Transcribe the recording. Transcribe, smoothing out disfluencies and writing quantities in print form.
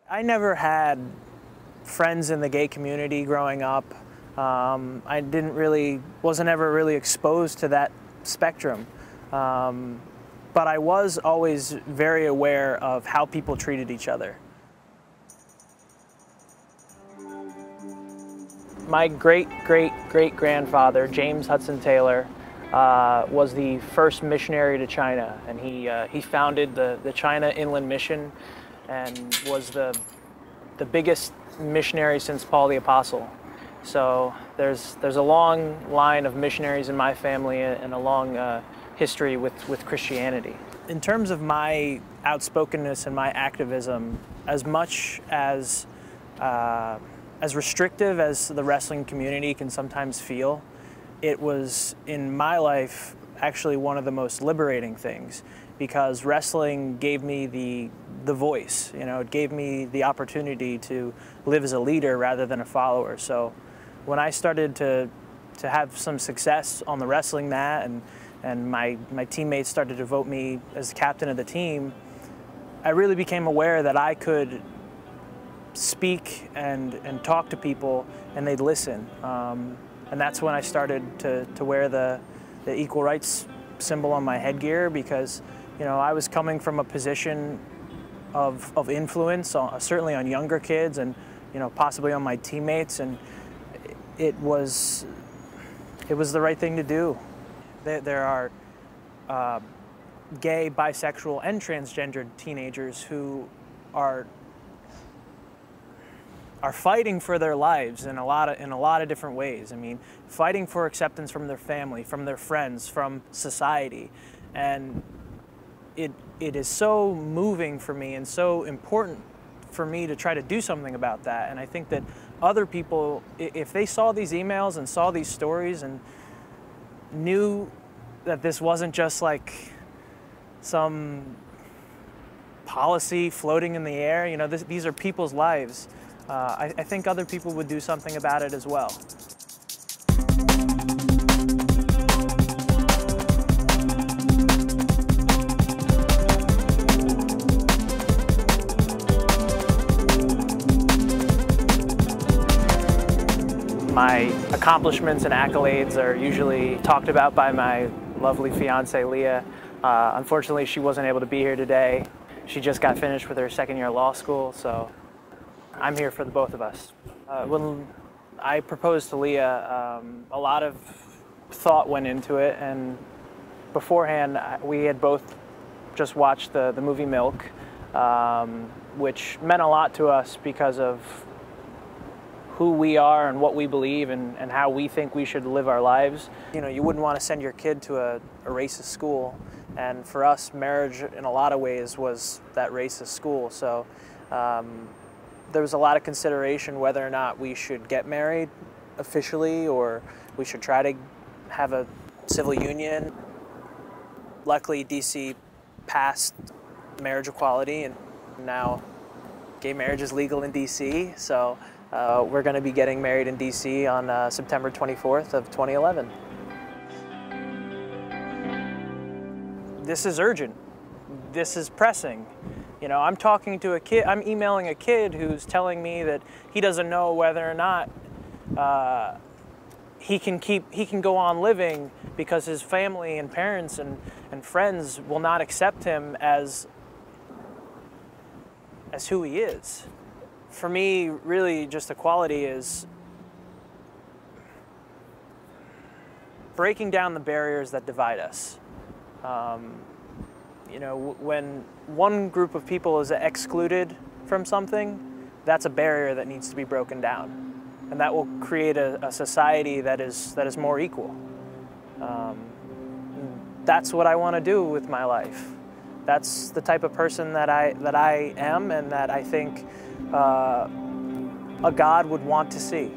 I never had friends in the gay community growing up. I wasn't ever really exposed to that spectrum. But I was always very aware of how people treated each other. My great-great-great-grandfather, James Hudson Taylor, was the first missionary to China, and he founded the China Inland Mission and was the biggest missionary since Paul the Apostle. So there's a long line of missionaries in my family and a long history with Christianity. In terms of my outspokenness and my activism, as much as restrictive as the wrestling community can sometimes feel, it was, in my life, actually one of the most liberating things, because wrestling gave me the voice. You know, it gave me the opportunity to live as a leader rather than a follower. So when I started to have some success on the wrestling mat and my teammates started to vote me as the captain of the team, I really became aware that I could speak and talk to people and they'd listen. And that's when I started to wear the equal rights symbol on my headgear, because, you know, I was coming from a position of influence, certainly on younger kids and, you know, possibly on my teammates, and it was the right thing to do. There are gay, bisexual, and transgendered teenagers who are fighting for their lives in a lot of different ways. I mean, fighting for acceptance from their family, from their friends, from society, and it is so moving for me and so important for me to try to do something about that. And I think that other people, if they saw these emails and saw these stories and knew that this wasn't just like some policy floating in the air, you know, these are people's lives, I think other people would do something about it as well. My accomplishments and accolades are usually talked about by my lovely fiance, Leah. Unfortunately, she wasn't able to be here today. She just got finished with her second year of law school, so I'm here for the both of us. When I proposed to Leah, a lot of thought went into it, and beforehand we had both just watched the movie Milk, which meant a lot to us because of who we are and what we believe and how we think we should live our lives. You know, you wouldn't want to send your kid to a racist school, and for us, marriage in a lot of ways was that racist school. So there was a lot of consideration whether or not we should get married officially or we should try to have a civil union. Luckily, DC passed marriage equality, and now gay marriage is legal in DC. So we're going to be getting married in DC on September 24th of 2011. This is urgent. This is pressing. You know, I'm talking to a kid, I'm emailing a kid who's telling me that he doesn't know whether or not he can go on living because his family and parents and friends will not accept him as who he is. For me, really, just equality is breaking down the barriers that divide us. You know, when one group of people is excluded from something, that's a barrier that needs to be broken down, and that will create a society that is more equal. That's what I want to do with my life. That's the type of person that I am, and that I think a God would want to see.